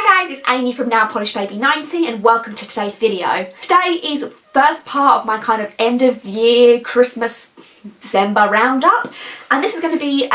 Hi guys, it's Amy from Nail Polish Baby 90 and welcome to today's video. Today is first part of my kind of end of year Christmas December roundup, and this is going to be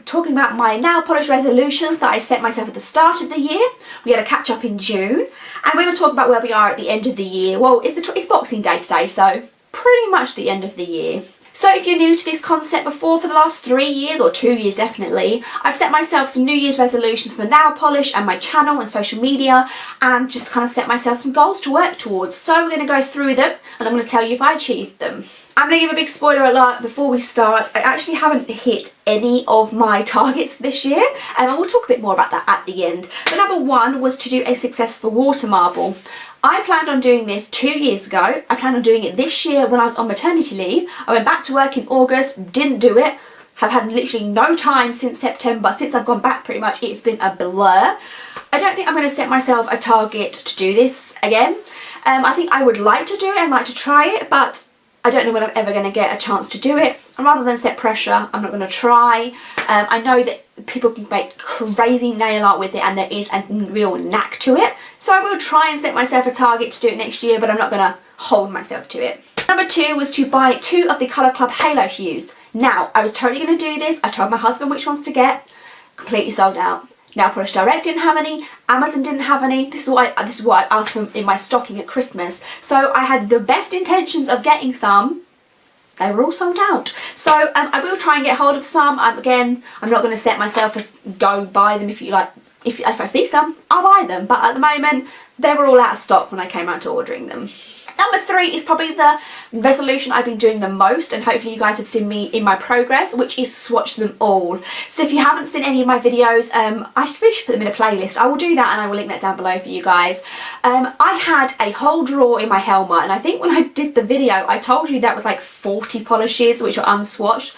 talking about my nail polish resolutions that I set myself at the start of the year. We had a catch up in June and we're going to talk about where we are at the end of the year. Well, it's Boxing Day today, so pretty much the end of the year. So if you're new to this concept before, for the last 3 years, or 2 years definitely, I've set myself some New Year's resolutions for nail polish and my channel and social media, and just kind of set myself some goals to work towards. So we're going to go through them and I'm going to tell you if I achieved them. I'm going to give a big spoiler alert before we start. I actually haven't hit any of my targets for this year, and I will talk a bit more about that at the end. But number one was to do a successful water marble. I planned on doing this 2 years ago. I planned on doing it this year when I was on maternity leave. I went back to work in August, didn't do it. Have had literally no time since September. Since I've gone back, pretty much it's been a blur. I don't think I'm going to set myself a target to do this again. I think I would like to do it and like to try it, but I don't know when I'm ever going to get a chance to do it. And rather than set pressure, I'm not going to try. I know that people can make crazy nail art with it and there is a real knack to it. So I will try and set myself a target to do it next year, but I'm not going to hold myself to it. Number two was to buy 2 of the Colour Club Halo hues. Now, I was totally going to do this. I told my husband which ones to get. Completely sold out. Nail Polish Direct didn't have any, Amazon didn't have any. This is what I asked for in my stocking at Christmas. So I had the best intentions of getting some. They were all sold out. So I will try and get hold of some. Again, I'm not going to set myself to go buy them. If you like, if I see some, I'll buy them. But at the moment, they were all out of stock when I came out to ordering them. Number 3 is probably the resolution I've been doing the most, and hopefully you guys have seen me in my progress, which is swatch them all. So if you haven't seen any of my videos, I really should put them in a playlist. I will do that and I will link that down below for you guys. I had a whole drawer in my Helma, and I think when I did the video I told you that was like 40 polishes which were unswatched.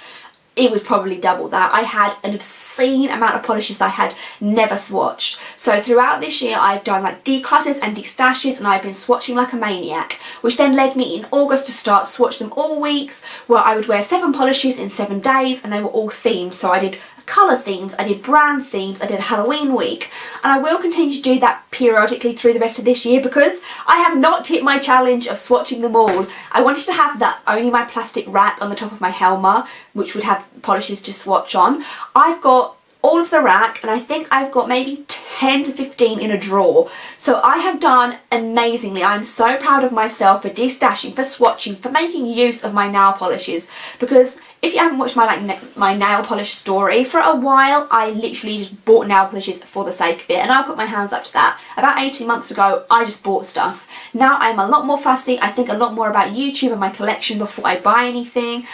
It was probably double that. I had an obscene amount of polishes that I had never swatched. So throughout this year I've done like declutters and destashes, and I've been swatching like a maniac, which then led me in August to start swatch them all weeks, where I would wear 7 polishes in 7 days, and they were all themed. So I did colour themes, I did brand themes, I did a Halloween week, and I will continue to do that periodically through the rest of this year because I have not hit my challenge of swatching them all. I wanted to have that only my plastic rack on the top of my Helma, which would have polishes to swatch on. I've got all of the rack, and I think I've got maybe 10 to 15 in a drawer. So I have done amazingly. I'm so proud of myself for destashing, for swatching, for making use of my nail polishes, because if you haven't watched my nail polish story, for a while I literally just bought nail polishes for the sake of it, and I'll put my hands up to that. About 18 months ago I just bought stuff. Now I'm a lot more fussy. I think a lot more about YouTube and my collection before I buy anything.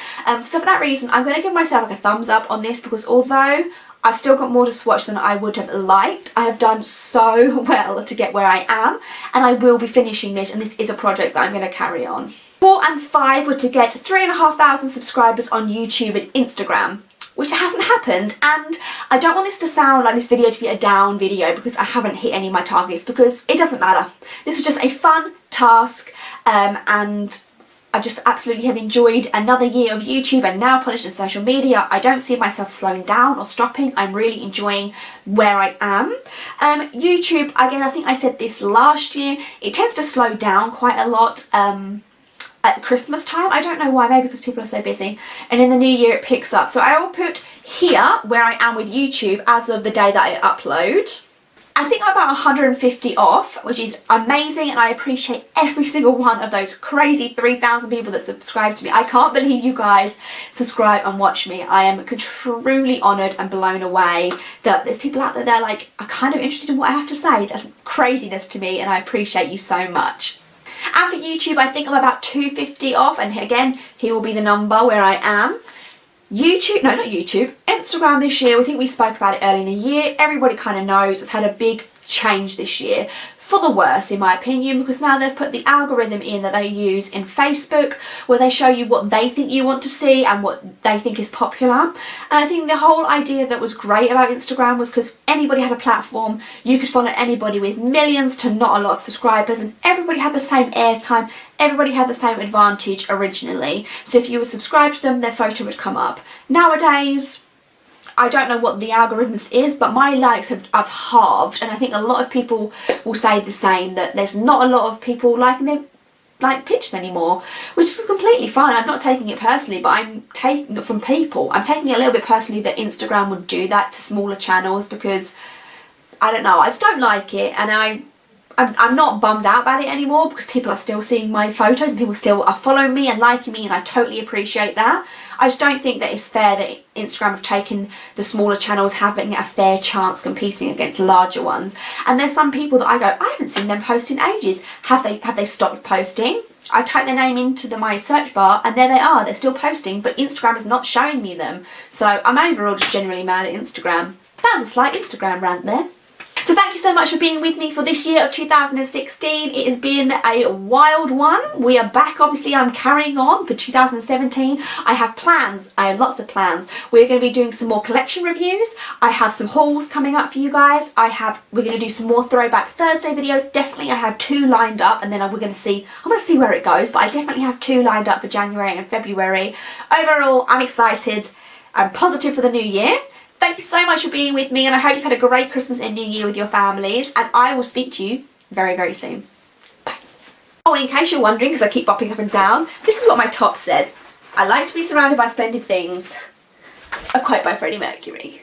So for that reason I'm going to give myself like a thumbs up on this, because although I've still got more to swatch than I would have liked, I have done so well to get where I am, and I will be finishing this, and this is a project that I'm going to carry on. 4 and 5 were to get 3,500 subscribers on YouTube and Instagram, which hasn't happened, and I don't want this to sound like this video to be a down video because I haven't hit any of my targets, because it doesn't matter. This was just a fun task, and I just absolutely have enjoyed another year of YouTube and nail polish and social media. I don't see myself slowing down or stopping. I'm really enjoying where I am. YouTube, again, I think I said this last year, it tends to slow down quite a lot at Christmas time. I don't know why, maybe because people are so busy, and in the new year it picks up. So I will put here where I am with YouTube as of the day that I upload. I think I'm about 150 off, which is amazing, and I appreciate every single one of those crazy 3,000 people that subscribe to me. I can't believe you guys subscribe and watch me. I am truly honoured and blown away that there's people out there that are kind of interested in what I have to say. That's craziness to me, and I appreciate you so much. And for YouTube, I think I'm about 250 off, and again, here will be the number where I am. YouTube, no, not YouTube, Instagram this year, I think we spoke about it early in the year. Everybody kind of knows it's had a big change this year, for the worse in my opinion, because now they've put the algorithm in that they use in Facebook, where they show you what they think you want to see and what they think is popular. And I think the whole idea that was great about Instagram was because anybody had a platform, you could follow anybody with millions to not a lot of subscribers, and everybody had the same airtime, everybody had the same advantage originally. So if you were subscribed to them, their photo would come up. Nowadays, I don't know what the algorithm is, but my likes have halved, and I think a lot of people will say the same, that there's not a lot of people liking their pictures anymore, which is completely fine. I'm not taking it personally, but I'm taking it from people. I'm taking it a little bit personally that Instagram would do that to smaller channels, because I don't know, I just don't like it, and I'm not bummed out about it anymore, because people are still seeing my photos and people still are following me and liking me, and I totally appreciate that. I just don't think that it's fair that Instagram have taken the smaller channels having a fair chance competing against larger ones. And there's some people that I go, I haven't seen them post in ages. Have they stopped posting? I type their name into my search bar and there they are, they're still posting, but Instagram is not showing me them. So I'm overall just generally mad at Instagram. That was a slight Instagram rant there. So thank you so much for being with me for this year of 2016. It has been a wild one. We are back, obviously. I'm carrying on for 2017. I have plans. I have lots of plans. We're going to be doing some more collection reviews. I have some hauls coming up for you guys. We're going to do some more Throwback Thursday videos. Definitely I have 2 lined up, and then I'm going to see where it goes, but I definitely have 2 lined up for January and February. Overall, I'm excited. I'm positive for the new year. Thank you so much for being with me, and I hope you've had a great Christmas and New Year with your families, and I will speak to you very, very soon. Bye. Oh, and in case you're wondering, because I keep bopping up and down, this is what my top says. I like to be surrounded by splendid things. A quote by Freddie Mercury.